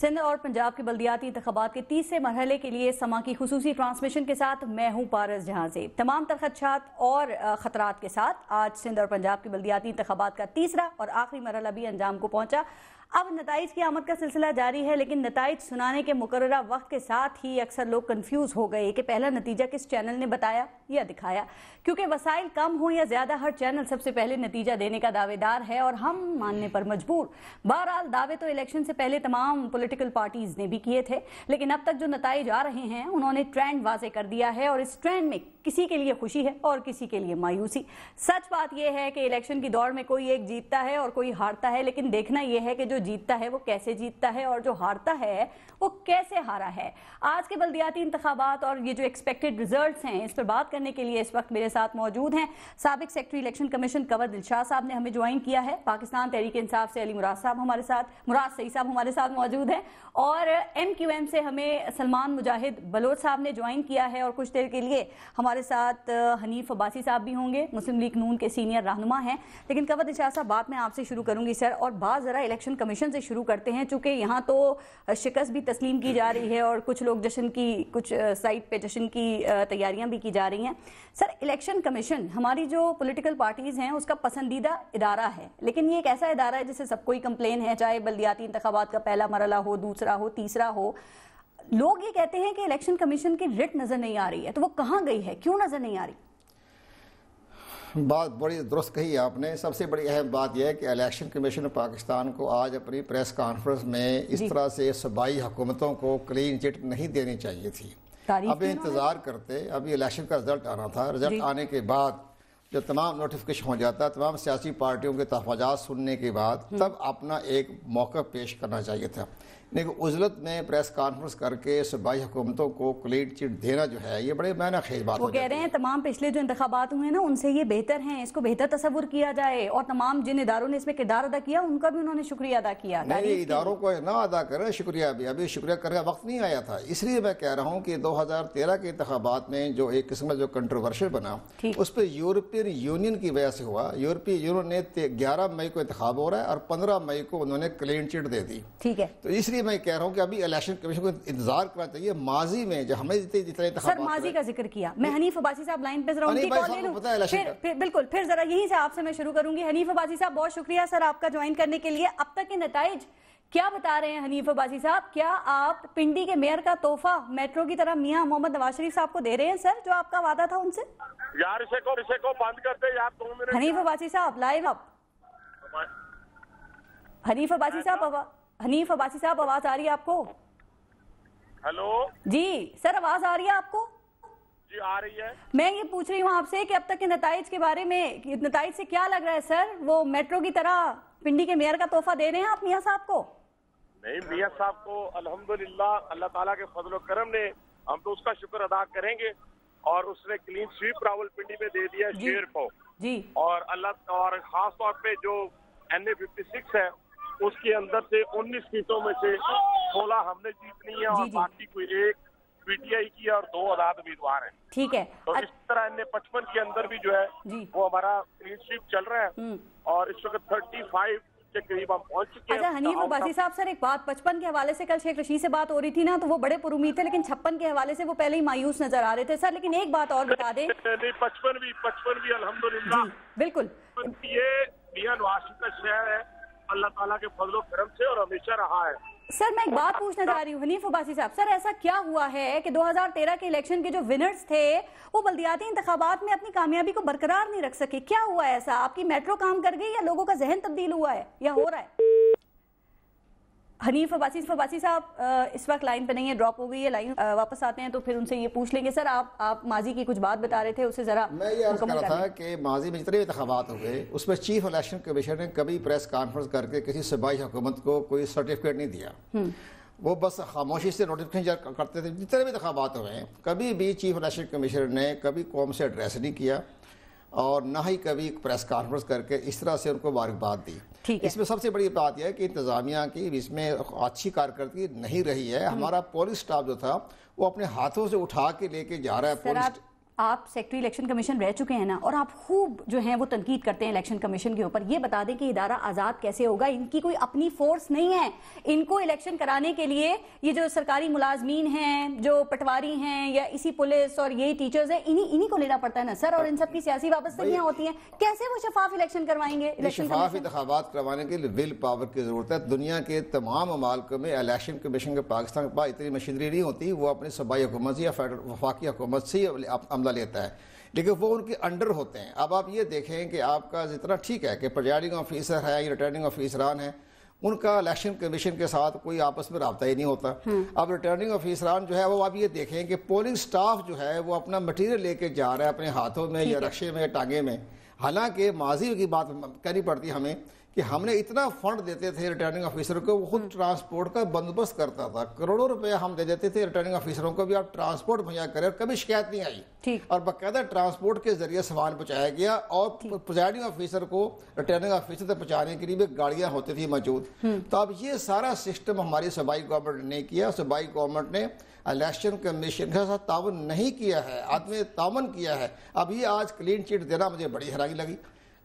سندھ اور پنجاب کے بلدیاتی انتخابات کے تیسرے مرحلے کے لیے سما کی خصوصی ٹرانسمیشن کے ساتھ میں ہوں پارس جہاں سے تمام تر خدشات اور خطرات کے ساتھ آج سندھ اور پنجاب کے بلدیاتی انتخابات کا تیسرا اور آخری مرحلہ بھی انجام کو پہنچا۔ اب نتائج کی آمد کا سلسلہ جاری ہے، لیکن نتائج سنانے کے مقررہ وقت کے ساتھ ہی اکثر لوگ کنفیوز ہو گئے کہ پہلا نتیجہ کس چینل نے بتایا یا دکھایا، کیونکہ وسائل کم ہوں یا زیادہ ہر چینل سب سے پہلے نتیجہ دینے کا دعوے دار ہے اور ہم ماننے پر مجبور۔ بہرحال دعوے تو الیکشن سے پہلے تمام پولیٹیکل پارٹیز نے بھی کیے تھے، لیکن اب تک جو نتائج آ رہے ہیں انہوں نے ٹرینڈ واضح کر دیا ہے، اور اس ٹرینڈ میں کسی کے لیے خوشی ہے اور کسی کے لیے مایوسی۔ سچ بات یہ ہے کہ الیکشن کی دوڑ میں کوئی ایک جیتتا ہے اور کوئی ہارتا ہے، لیکن دیکھنا یہ ہے کہ جو جیتتا ہے وہ کیسے جیتتا ہے اور جو ہارتا ہے وہ کیسے ہارا ہے۔ آج کے بلدیاتی انتخابات اور یہ جو ایکسپیکٹڈ ریزلٹس ہیں اس پر بات کرنے کے لیے اس وقت میرے ساتھ موجود ہیں سابق سیکرٹری الیکشن کمیشن کنور دلشاد صاحب نے ہمیں جوائن کیا ہے، پاکستان تحریک انصاف سے علی مراد صاحب مراد سعید صاحب ہمارے ساتھ موجود ہیں، اور ایم کیو ایم سے ہمیں سلمان مجاہد بلوچ صاحب نے جوائن کیا ہے، اور کچھ دیر کے لیے ہمارے ساتھ حنیف عباسی صاحب بھی ہوں گے، مسلم لیگ نون کے سینئر رہنما ہیں۔ لیکن کنور دلشاد صاحب بات میں آپ سے شروع کروں گی سر، اور بات ذرا الیکشن کمیشن سے شروع کرتے ہیں، چونکہ یہاں تو شکست بھی تسلیم کی جا رہی ہے اور کچھ لوگ کچھ سائٹ پہ جشن کی تیاریاں بھی کی جا رہی ہیں۔ سر، الیکشن کمیشن ہماری جو پولیٹیکل پارٹیز ہیں اس کا پسندیدہ ادارہ ہے، لیکن یہ ایک ایسا ادارہ ہے جسے سب کوئی کمپلین ہے، چاہے بلدیاتی انتخابات کا پہلا مرحلہ ہو، دوسرا ہو، تیسرا ہو۔ لوگ یہ کہتے ہیں کہ الیکشن کمیشن کی رٹ نظر نہیں آ رہی ہے، تو وہ کہاں گئی ہے، کیوں نظر نہیں آ رہی؟ بات بڑی درست کہی آپ نے۔ سب سے بڑی اہم بات یہ ہے کہ الیکشن کمیشن پاکستان کو آج اپنی پریس کانفرنس میں اس طرح سے صوبائی حکومتوں کو کلین چٹ نہیں دینی چاہیے تھی۔ ابھی انتظار کرتے، ابھی الیکشن کا رزلٹ آنا تھا، رزلٹ آنے کے بعد جب تمام نوٹیفیکیشن ہو جاتا ہے، تمام سیاسی پارٹیوں کے تحفظات سننے کے بعد تب اپنا ایک موقع پیش کرنا چاہیے تھا، لیکن عزلت میں پریس کانفرنس کر کے صوبائی حکومتوں کو کلین چٹ دینا جو ہے یہ بڑے معنی خیز بات ہے۔ وہ کہہ رہے ہیں تمام پچھلے جو انتخابات ہوئے ہیں نا ان سے یہ بہتر ہیں، اس کو بہتر تصور کیا جائے، اور تمام جن اداروں نے اس میں کردار ادا کیا ان کا بھی انہوں نے شکریہ ادا کیا۔ نہیں، اداروں کو نہ ادا کریں شکریہ بھی، ابھی شکریہ کرنے کا وقت نہیں آیا تھا۔ اس لیے میں کہہ رہا ہوں کہ 2013 کے انتخابات میں جو ایک قسم کا جو کنٹروورشل بنا اس پہ یورپین یونین کی وجہ سے ہوا۔ یورپی یونین نے 11 مئی کو انتخاب ہو رہا ہے اور 15 مئی کو انہوں نے کلین چٹ دے دی۔ ٹھیک ہے، تو اس لیے میں کہہ رہا ہوں کہ ابھی الیکشن کمیشن کو انتظار کرنا چاہیے۔ ماضی میں جو ہمیں جتنے انتخابات سر ماضی کا ذکر کیا، میں حنیف عباسی صاحب لائن پہ ذرا ان کی کال لے لوں، بالکل پھر ذرا یہیں سے آپ سے میں شروع کروں گی۔ حنیف عباسی صاحب بہت شکریہ سر آپ کا جوائن کرنے کے لیے۔ اب تک کے نتائج کیا بتا رہے ہیں حنیف عباسی صاحب؟ کیا آپ پنڈی کے میئر کا تحفہ میٹرو کی طرح میاں محمد نواز شریف صاحب کو دے رہے ہیں سر، جو آپ کا وعدہ تھا ان سے؟ یار اسے کو بند کرتے یار 2 منٹ۔ حنیف عباسی صاحب لائیو آپ، حنیف عباسی صاحب آواز آ رہی ہے آپ کو؟ ہیلو جی سر، آواز آ رہی ہے آپ کو؟ جی آ رہی ہے۔ میں یہ پوچھ رہی ہوں آپ سے کہ اب تک کے نتائج کے بارے میں، نتائج سے کیا لگ رہا ہے سر؟ وہ میٹرو کی طرح پنڈی کے میئر کا تحفہ دے رہے ہیں آپ میاں صاحب کو؟ نہیں، میاں صاحب کو الحمدللہ اللہ تعالیٰ کے فضل و کرم نے ہم تو اس کا شکر ادا کریں گے، اور اس نے کلین سویپ راولپنڈی میں دے دیا شیر کو جی، اور خاص طور پہ جو NA 56 ہے اس کے اندر سے 19 سیٹوں میں سے 16 ہم نے جیتنی ہے، اور باقی کوئی ایک PTI کی اور 2 آزاد امیدوار ہیں۔ ٹھیک ہے، تو اس طرح NA 55 کے اندر بھی جو ہے وہ ہمارا کلین سویپ چل رہا ہے، اور اس وقت 35 کے قریب ہم پہنچ چکے ہیں۔ اچھا حنیف عباسی صاحب، سر ایک بات 55 کے حوالے سے کل شیخ رشید سے بات ہو رہی تھی نا، تو وہ بڑے پر امید تھے، لیکن 56 کے حوالے سے وہ پہلے ہی مایوس نظر آ رہے تھے سر۔ لیکن ایک بات اور بتا دیں، 55 بھی الحمدللہ بالکل یہ میاں نواز شریف کا شہر ہے اللہ تعالیٰ کے فضل و کرم سے، اور ہمیشہ رہا ہے۔ سر میں ایک بات پوچھنا چاہ رہی ہوں حنیف عباسی صاحب، سر ایسا کیا ہوا ہے کہ 2013 کے الیکشن کے جو ونرز تھے وہ بلدیاتی انتخابات میں اپنی کامیابی کو برقرار نہیں رکھ سکے؟ کیا ہوا ہے ایسا؟ آپ کی میٹرو کام کر گئی یا لوگوں کا ذہن تبدیل ہوا ہے یا ہو رہا ہے؟ حنیف عباسی صاحب اس وقت لائن پہ نہیں ہے، ڈراپ ہو گئی ہے لائن، واپس آتے ہیں تو پھر ان سے یہ پوچھ لیں گے۔ سر آپ ماضی کی کچھ بات بتا رہے تھے، اسے ذرا میں یہ عرض کر رہا تھا کہ ماضی میں جتنے بھی انتخابات ہوئے اس میں چیف الیکشن کمیشن نے کبھی پریس کانفرنس کر کے کسی صوبائی حکومت کو کوئی سرٹیفکیٹ نہیں دیا، وہ بس خاموشی سے نوٹیفیکیشن کرتے تھے۔ جتنے بھی انتخابات ہوئے ہیں کبھی بھی چیف الیکشن کمیشن نے کبھی قوم سے ایڈریس نہیں کیا، اور نہ ہی کبھی پریس کانفرنس کر کے اس طرح سے ان کو مبارکباد دی۔ اس میں سب سے بڑی بات یہ ہے کہ انتظامیہ کی اس میں اچھی کارکردگی نہیں رہی ہے۔ ہمارا پولیس سٹاف جو تھا وہ اپنے ہاتھوں سے اٹھا کے لے کے جا رہا ہے۔ آپ سیکٹری الیکشن کمیشن رہ چکے ہیں نا, اور آپ خوب جو ہیں وہ تنقید کرتے ہیں الیکشن کمیشن کے اوپر. یہ بتا دیں کہ ادارہ آزاد کیسے ہوگا؟ ان کی کوئی اپنی فورس نہیں ہے. ان کو الیکشن کرانے کے لیے یہ جو سرکاری ملازمین ہیں, جو پٹواری ہیں, یا اسی پولیس اور یہی ٹیچرز ہیں, انہی کو لینا پڑتا ہے نا سر, اور ان سب کی سیاسی وابستگیاں ہوتی ہیں. کیسے وہ شفاف الیکشن کروائیں گے؟ شفاف انتخابات کروانے کے لیے ول پاور کی ضرورت ہے. دنیا کے تمام ممالک میں الیکشن کمیشن کے پاکستان کے پاس اتنی مشینری نہیں ہوتی. وہ اپنی صوبائی حکومت سے یا وفاقی حکومت سے عملہ لیتا ہے, لیکن وہ ان کے انڈر ہوتے ہیں. اب آپ یہ دیکھیں کہ آپ کا جتنا ٹھیک ہے کہ پریزائڈنگ آفیسر ہے یا ریٹرننگ آفیسران ہیں, ان کا الیکشن کمیشن کے ساتھ کوئی آپس میں رابطہ ہی نہیں ہوتا. اب ریٹرننگ آفیسران جو ہے وہ آپ یہ دیکھیں کہ پولنگ سٹاف جو ہے وہ اپنا مٹیریل لے کے جا رہا ہے اپنے ہاتھوں میں یا رکشے میں یا ٹانگے میں. حالانکہ ماضی کی بات کرنی پڑتی ہمیں کہ ہم نے اتنا فنڈ دیتے تھے ریٹرننگ آفیسر کو, وہ خود ٹرانسپورٹ کا بندوبست کرتا تھا. کروڑوں روپے ہم دے دیتے تھے ریٹرننگ آفیسروں کو بھی آپ ٹرانسپورٹ مہیا کریں, اور کبھی شکایت نہیں آئی. اور باقاعدہ ٹرانسپورٹ کے ذریعے سامان پہنچایا گیا, اور پریزائڈنگ آفیسر کو ریٹرننگ آفیسر تک پہنچانے کے لیے بھی گاڑیاں ہوتی تھی موجود. تو اب یہ سارا سسٹم ہماری صوبائی گورنمنٹ نے کیا. صوبائی گورنمنٹ نے الیکشن کمیشن کے ساتھ تعاون نہیں کیا ہے, عدم تعاون کیا ہے. اب یہ آج کلین چٹ دینا مجھے بڑی حیرانی لگی.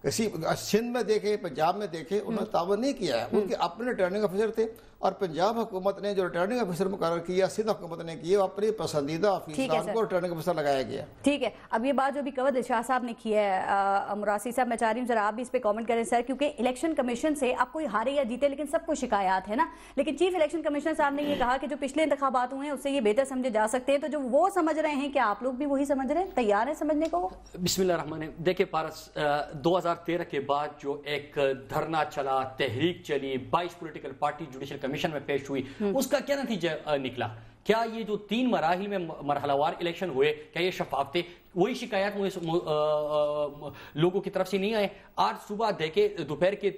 کسی سندھ میں دیکھیں, پنجاب میں دیکھیں, انہوں نے تعاون نہیں کیا ہے. ان کے اپنے ریٹرننگ آفیسر تھے, اور پنجاب حکومت نے جو ریٹرننگ آفیسر مقرر کیا, سندھ حکومت نے کیا, وہ اپنی پسندیدہ آفیسران کو ریٹرننگ آفیسر لگایا گیا. ٹھیک ہے. اب یہ بات جو بھی کور دلشاد صاحب نے کی ہے, مراسی صاحب میں چاہ رہی ہوں ذرا آپ بھی اس پہ کامنٹ کریں سر, کیونکہ الیکشن کمیشن سے اب کوئی ہارے یا جیتے لیکن سب کو شکایات ہے نا. لیکن چیف الیکشن کمشنر صاحب نے یہ کہا کہ جو پچھلے انتخابات ہوئے ہیں اس سے یہ بہتر سمجھے جا سکتے ہیں. تو جو وہ سمجھ رہے ہیں, کیا آپ لوگ بھی وہی سمجھ رہے ہیں, تیار ہیں سمجھنے کو؟ بسم اللہ الرحمن الرحیم. دیکھیں پارس, 2013 کے بعد جو ایک دھرنا چلا, تحریک چلی, 22 پولیٹیکل پارٹی جوڈیشل کمیشن میں پیش ہوئی, اس کا کیا نتیجہ نکلا؟ کیا یہ جو 3 مراحل میں مرحلہ وار الیکشن ہوئے, کیا یہ شفاف تھے؟ وہی شکایات لوگوں کی طرف سے نہیں آئے. آج صبح دیکھے دوپہر کے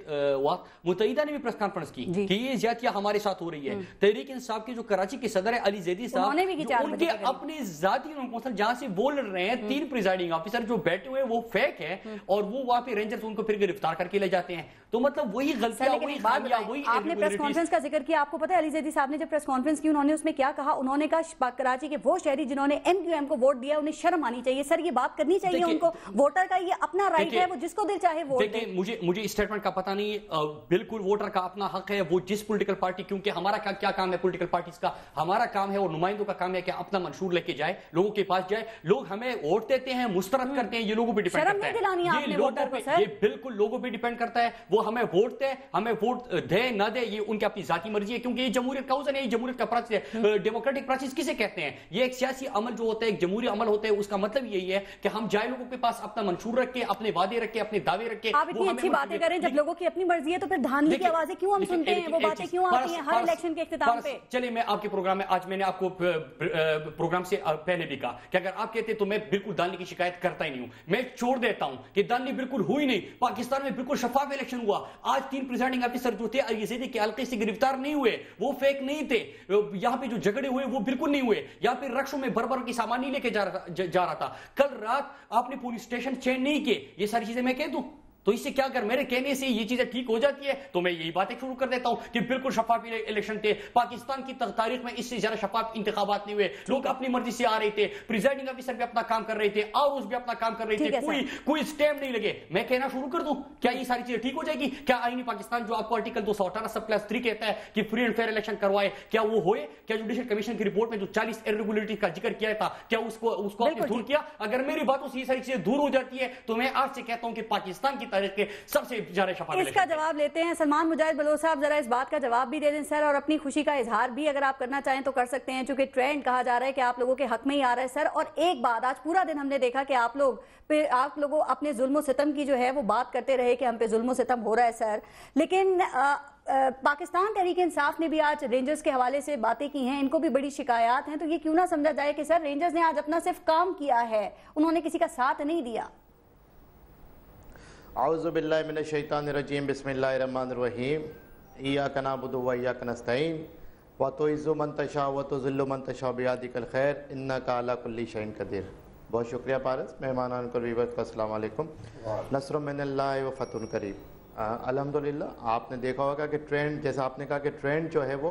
وقت متحدہ نے بھی پریس کانفرنس کی کہ یہ زیادتیاں ہمارے ساتھ ہو رہی ہے. تحریک انصاف کے جو کراچی کے صدر ہے علی زیدی صاحب, ان کے اپنے ذاتی کونسل جہاں سے وہ لڑ رہے ہیں, 3 پریزائڈنگ آفیسر جو بیٹھے ہوئے وہ فیک ہے, اور وہ وہاں پہ رینجرز ان کو پھر گرفتار کر کے لے جاتے ہیں. تو مطلب وہی غلطیاں, وہی خامیاں, وہی. آپ نے پریس کانفرنس کا ذکر کیا, آپ کو پتہ ہے علی زیدی صاحب نے جب پریس کانفرنس کی, انہوں نے اس میں کیا کہا؟ انہوں نے کہا کراچی کے وہ شہری جنہوں نے MQM کو ووٹ دیا انہیں شرم آنی چاہیے. سر یہ بات کرنی چاہیے ان کو, ووٹر کا یہ اپنا رائٹ ہے, وہ جس کو دل چاہے ووٹ دے. مجھے اسٹیٹمنٹ کا پتہ نہیں, بالکل ووٹر کا اپنا حق ہے, وہ جس پولیٹیکل پارٹی, کیونکہ ہمارا کیا کام ہے پولیٹیکل پارٹیز کا, ہمارا کام ہے اور نمائندوں کا کام ہے کہ اپنا منشور لے کے جائے, لوگوں کے پاس جائے. لوگ ہمیں ووٹ دیتے ہیں, مسترد کرتے ہیں, یہ لوگوں پہ ڈیپینڈ کرتا ہے. یہ بالکل لوگوں پہ ڈیپینڈ کرتا ہے. وہ ہمیں ووٹ دے, ہمیں ووٹ دے نہ دے, یہ ان کی اپنی ذاتی مرضی ہے, کیونکہ یہ جمہوریت کا عزن ہے, یہ جمہوریت کا پروسیس ہے. ڈیموکریٹک پروسیس کسے کہتے ہیں؟ یہ ایک سیاسی عمل جو ہوتا ہے, ایک جمہوری عمل ہوتا ہے. اس کا مطلب یہی ہے کہ ہم جائے لوگوں کے پاس اپنا منشور رکھ کے, اپنے وعدے رکھ کے, اپنے دعوے رکھ کے. آپ اتنی اچھی باتیں کریں, جب لوگوں کی اپنی مرضی ہے تو پھر دھاندلی کی آوازیں کیوں ہم سنتے ہیں, وہ باتیں کیوں آتی ہیں ہر الیکشن کے اختتام پہ؟ چلے میں آپ کے پروگرام میں, آج میں نے آپ کو پروگرام سے پہلے بھی کہا کہ اگر آپ کہتے تو میں بالکل دھاندلی کی شکایت کرتا ہی نہیں ہوں, میں چھوڑ دیتا ہوں کہ دھاندلی بالکل ہوئی نہیں. پاکستان میں بالکل شفاف الیکشن ہوا. آج 3 پریزائڈنگ آفیسر جو تھے علی زیدی کے حلقے سے گرفتار نہیں ہوئے, وہ فیک نہیں تھے. یہاں پہ جو جھگڑے ہوئے وہ بالکل نہیں ہوئے. یہاں پہ رکشوں میں بھر کی سامان نہیں لے کے جا رہا تھا. کل رات آپ نے پولیس اسٹیشن چینج نہیں کیے. یہ ساری چیزیں میں کہہ دوں تو اس سے کیا, اگر میرے کہنے سے یہ چیزیں ٹھیک ہو جاتی ہے تو میں یہی باتیں شروع کر دیتا ہوں کہ بالکل شفاف الیکشن تھے. پاکستان کی تاریخ میں اس سے زیادہ شفاف انتخابات نہیں ہوئے. لوگ اپنی مرضی سے آ رہے تھے, پریزائڈنگ آفیسر بھی اپنا کام کر رہے تھے, آؤس بھی اپنا کام کر رہے تھے, کوئی سٹیمپ نہیں لگے. میں کہنا شروع کر دوں, کیا یہ ساری چیزیں ٹھیک ہو جائے گی؟ کیا آئین پاکستان جو آپ کو آرٹیکل 218(3) کہتا ہے کہ فری اینڈ فیئر الیکشن کروائے, کیا وہ ہوئے؟ کیا جوڈیشل کمیشن کی رپورٹ میں جو 40 ارریگولرٹی کا ذکر کیا تھا, کیا اس کو آپ نے دور کیا؟ اگر میری باتوں سے یہ ساری چیزیں دور ہو جاتی ہے تو میں آج سے کہتا ہوں کہ پاکستان کی تاریخ کے سب سے اس کا جواب لیتے ہیں. سلمان مجاہد بلوچ صاحب ذرا اس بات کا جواب بھی دے دیں سر, اور اپنی خوشی کا اظہار بھی اگر آپ کرنا چاہیں تو کر سکتے ہیں, چونکہ ٹرینڈ کہا جا رہا ہے کہ آپ لوگوں کے حق میں ہی آ رہا ہے سر. اور ایک بات, آج پورا دن ہم نے دیکھا کہ آپ لوگوں اپنے ظلم و ستم کی جو ہے وہ بات کرتے رہے کہ ہم پہ ظلم و ستم ہو رہا ہے سر, لیکن پاکستان تحریک انصاف نے بھی آج رینجرز کے حوالے سے باتیں کی ہیں, ان کو بھی بڑی شکایات ہیں. تو یہ کیوں نہ سمجھا جائے کہ سر رینجرز نے آج اپنا صرف کام کیا ہے, انہوں نے کسی کا ساتھ نہیں دیا. اعوذ باللہ من الشیطان الرجیم, بسم اللہ الرحمن الرحیم. ایاک نعبد و ایاک نستعین, وتعز من تشاء وتذل من تشاء بیدک الخیر انک علی کل شیء قدیر. بہت شکریہ پارس. مہمانان کو ویورز کو السلام علیکم. نصر من اللہ و فتح قریب. الحمدللہ آپ نے دیکھا ہوگا کہ ٹرینڈ, جیسا آپ نے کہا کہ ٹرینڈ جو ہے وہ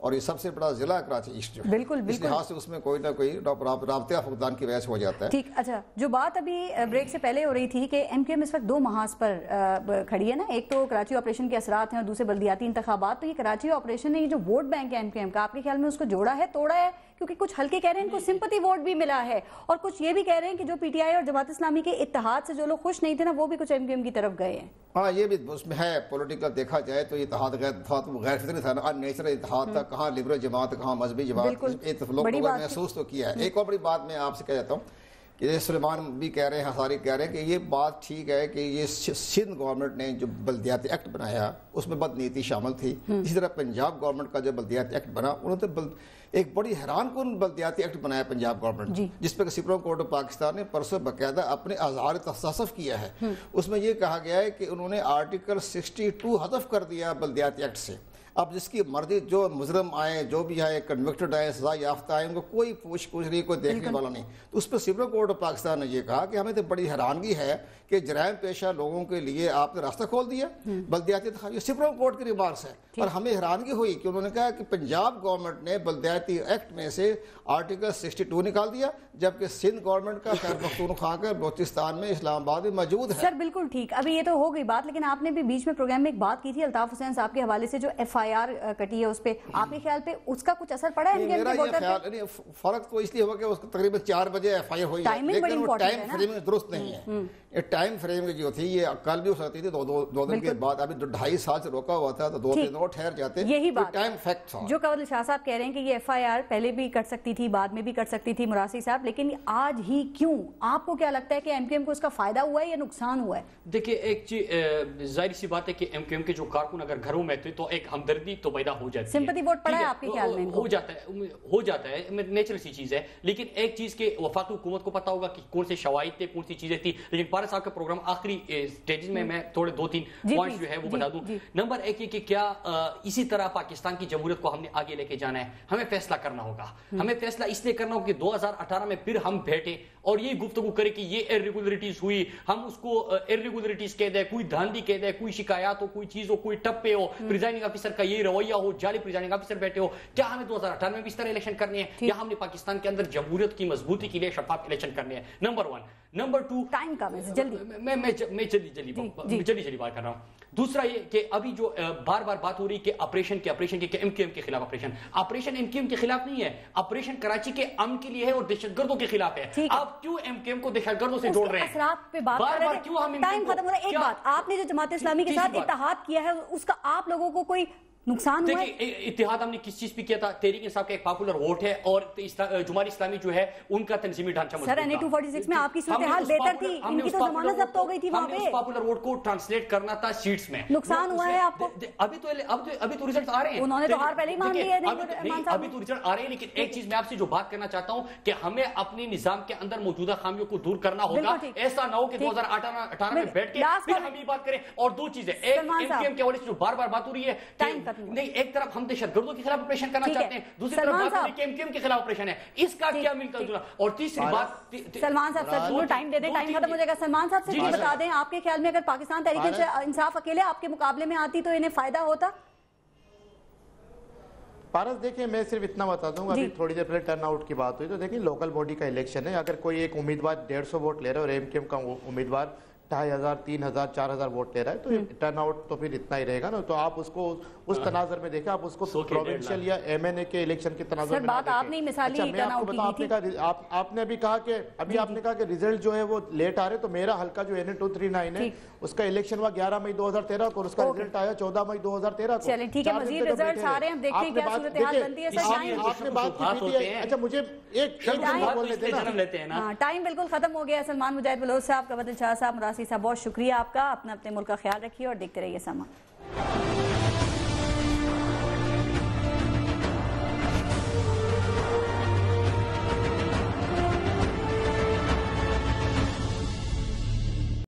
اور یہ سب سے بڑا ضلع کراچی ایسٹ جو ہے، بالکل اس لحاظ سے اس میں کوئی نہ کوئی رابطہ فقدان کی وجہ سے ہو جاتا ہے۔ ٹھیک، اچھا جو بات ابھی بریک سے پہلے ہو رہی تھی کہ ایم کیو ایم اس وقت دو محاذ پر کھڑی ہے نا، ایک تو کراچی آپریشن کے اثرات ہیں اور دوسرے بلدیاتی انتخابات، تو یہ کراچی آپریشن نے یہ جو ووٹ بینک ہے ایم کیو ایم کا، آپ کے خیال میں اس کو جوڑا ہے، توڑا ہے؟ کیونکہ کچھ حلقے کہہ رہے ہیں ان کو سمپتی ووٹ بھی ملا ہے، اور کچھ یہ بھی کہہ رہے ہیں کہ جو پی ٹی آئی اور جماعت اسلامی کے اتحاد سے جو لوگ خوش نہیں تھے نا، وہ بھی کچھ ایم کیو ایم کی طرف گئے ہیں۔ ہاں یہ بھی اس میں ہے، پولیٹیکل دیکھا جائے تو یہ اتحاد غیر فطری تھا نا، ان نیچرل اتحاد تھا، کہاں لبرل جماعت کہاں مذہبی جماعت، لوگوں نے محسوس تو کیا ہے۔ ایک اور بڑی بات میں آپ سے کہہ جاتا ہوں کہ سلیمان بھی کہہ رہے ہیں، ہزاری کہہ رہے ہیں کہ یہ بات ٹھیک ہے کہ یہ سندھ گورنمنٹ نے جو بلدیاتی ایکٹ بنایا اس میں بد نیتی شامل تھی، اسی طرح پنجاب گورنمنٹ کا جو بلدیاتی ایکٹ بنا، انہوں نے ایک بڑی حیران کن بلدیاتی ایکٹ بنایا پنجاب گورنمنٹ، جس پہ سپریم کورٹ آف پاکستان نے پرسوں باقاعدہ اپنے اظہار تصاصف کیا ہے۔ اس میں یہ کہا گیا ہے کہ انہوں نے آرٹیکل 62 حذف کر دیا بلدیاتی ایکٹ سے۔ اب جس کی مرضی، جو مجرم آئے، جو بھی آئے، کنوکٹڈ آئے، سزا یافتہ آئے، ان کو کوئی پوچھ نہیں، کوئی دیکھنے والا نہیں۔ تو اس پہ سپریم کورٹ آف پاکستان نے یہ کہا کہ ہمیں تو بڑی حیرانگی ہے کہ جرائم پیشہ لوگوں کے لیے آپ نے راستہ کھول دیا بلدیاتی انتخاب، یہ سپریم کورٹ کی ریمارکس ہے۔ اور ہمیں حیرانگی ہوئی کہ انہوں نے کہا کہ پنجاب گورنمنٹ نے بلدیاتی ایکٹ میں سے آرٹیکل 62 نکال دیا، جبکہ سندھ گورنمنٹ کا خیر پختونخوا کا بلوچستان میں اسلام آباد میں موجود ہے۔ سر بالکل ٹھیک، ابھی یہ تو ہو گئی بات، لیکن آپ نے بھی بیچ میں پروگرام میں ایک بات کی تھی الطاف حسین صاحب کے حوالے سے، جو ایف آئی آر کٹی ہے اس پہ، آپ کے خیال پہ اس کا کچھ اثر پڑا ہے؟ میرا یہ خیال فرق تو اس لیے ہوا کہ اس کو تقریباً 4 بجے ایف آئی آر ہوئی ہے، لیکن وہ ٹائم فریم درست نہیں ہے۔ یہ ٹائم فریم جو تھی یہ کل بھی ہو سکتی تھی، دو دن کے بعد، ابھی 2.5 سال سے روکا ہوا تھا تو 2 دن اور ٹھہر جاتے، یہی بات ٹائم فیکٹ تھا۔ جو قوال شاہ صاحب کہہ رہے ہیں کہ یہ ایف آئی آر پہلے بھی کٹ سکتی تھی، بعد میں بھی کٹ سکتی تھی مراسی صاحب، لیکن آج ہی کیوں؟ آپ کو کیا لگتا ہے کہ ایم کیو ایم کو اس کا فائدہ ہوا ہے یا نقصان ہوا ہے؟ دیکھیں ایک چیز ظاہر سی بات ہے کہ ایم کیو ایم کے جو کارکن اگر گھروں میں تھے تو ایک ہمدردی تو پیدا ہو جاتی ہے، سمپتی ووٹ پڑا ہے آپ کے خیال میں؟ ہو جاتا ہے، نیچرل سی چیز ہے، لیکن ایک چیز کہ وفاقی حکومت کو پتا ہوگا کہ کون سے شواہد تھے، کون سی چیزیں تھی، لیکن پارس صاحب کا پروگرام آخری سٹیجز میں تھوڑے 2-3 پوائنٹس جو ہے وہ بتا دوں۔ نمبر 1 یہ کہ کیا اسی طرح پاکستان کی جمہوریت کو ہم نے آگے لے کے جانا ہے، ہمیں فیصلہ کرنا ہوگا، ہمیں فیصلہ اس لیے کرنا ہوگا کہ 2018 میں پھر ہم بیٹھے اور یہ گفتگو کرے کہ یہ ارریگولرٹیز ہوئی، ہم اس کو ارریگولرٹیز کہہ دیں، کوئی دھاندلی کہہ دیں، کوئی شکایات ہو، کوئی چیز ہو، کوئی ٹپے ہو، پریزائڈنگ آفیسر کا یہ رویہ ہو، جعلی پریزائڈنگ آفیسر بیٹھے ہو، کیا ہمیں 2018 میں بھی اس طرح الیکشن کرنے ہیں یا ہم نے پاکستان کے اندر جمہوریت کی مضبوطی کے لیے شفاف الیکشن کرنے ہیں؟ نمبر 1۔ نمبر 2، ٹائم کا میں جلدی بات کر رہا ہوں۔ دوسرا یہ کہ ابھی جو بار بار بات ہو رہی کہ آپریشن کے ایم کیو ایم کے خلاف آپریشن ایم کیو ایم کے خلاف نہیں ہے، آپریشن کراچی کے امن کے لیے ہے اور دہشت گردوں کے خلاف ہے۔ آپ کیوں ایم کیو ایم کو دہشت گردوں سے جوڑ رہے ہیں؟ اثرات پہ بات کر رہے ہیں، ٹائم ختم ہو رہا ہے۔ ایک بات، آپ نے جو جماعت اسلامی کے ساتھ اتحاد کیا ہے اس کا آپ لوگوں کو کوئی نقصان ہوا ہے؟ دیکھیں اتحاد ہم نے کس چیز پہ کیا تھا؟ تحریک انصاف کا ایک پاپولر ووٹ ہے اور جمہوری اسلامی جو ہے ان کا تنظیمی ڈھانچہ مضبوط تھا۔ سر NA-246 میں آپ کی صورتحال بہتر تھی، ان کی تو ضمانت ضبط ہو گئی تھی وہاں پہ۔ ہم نے اس پاپولر ووٹ کو ٹرانسلیٹ کرنا تھا سیٹس میں۔ نقصان ہوا ہے آپ کو؟ ابھی تو ریزلٹ آ رہے ہیں، انہوں نے تو ہار پہلے ہی مان لی ہے۔ ابھی تو ریزلٹ آ رہے ہیں، لیکن ایک چیز میں آپ سے جو بات کرنا چاہتا ہوں کہ ہمیں اپنی نظام کے اندر موجودہ خامیوں کو دور کرنا ہوگا۔ ایسا نہ ہو کہ 2018 میں بیٹھ کے پھر ہم یہ بات کریں۔ اور دو چیزیں، ایک ایم کیو ایم کے حوالے سے جو بار بار بات ہو رہی ہے، نہیں ایک طرف ہم دہشت گردوں کے خلاف آپریشن کرنا چاہتے ہیں، دوسری طرف بات ہو رہی ہے ایم کیو ایم کے خلاف آپریشن ہے، اس کا کیا ملتا جلا؟ اور تیسری بات، سلمان صاحب سر ٹائم دے دیں، ٹائم ختم ہو جائے گا۔ سلمان صاحب سے یہ بتا دیں، آپ کے خیال میں اگر پاکستان تحریک انصاف اکیلے آپ کے مقابلے میں آتی تو انہیں فائدہ ہوتا؟ پارس دیکھیں میں صرف اتنا بتا دوں گا، ابھی تھوڑی دیر پہلے ٹرن آؤٹ کی بات ہوئی تو دیکھیں لوکل باڈی کا الیکشن ہے، اگر کوئی ایک امیدوار 150 ووٹ لے رہا ہے اور ایم کیو ایم کا امیدوار 2500 3000 4000 ووٹ لے رہا ہے تو ٹرن آؤٹ تو پھر اتنا ہی رہے گا نا۔ تو آپ اس کو اس تناظر میں دیکھیں، آپ اس کو پروونشل یا ایم این اے کے الیکشن کے تناظر میں بات آپ نے مثالی ٹرن آؤٹ کی تھی۔ آپ نے ابھی کہا کہ آپ نے کہا کہ ریزلٹ جو ہے وہ لیٹ آ رہے، تو میرا حلقہ جو NA-239 ہے اس کا الیکشن ہوا 11 مئی 2013 کو اور اس کا ریزلٹ آیا 14 مئی 2013 کو۔ چلیں ٹھیک ہے، مزید ریزلٹس آ رہے ہیں، ہم دیکھتے ہیں کیا صورتحال بنتی ہے۔ آپ نے بات کی تھی، اچھا مجھے ایک بات بولنے دینا، ٹائم بالکل ختم ہو گیا۔ سلمان مجاہد بلوچ صاحب، قوال شاہ صاحب، مراسی صاحب، بہت شکریہ آپ کا۔ اپنا اپنے ملک کا خیال رکھیے اور دیکھتے رہیے سامان۔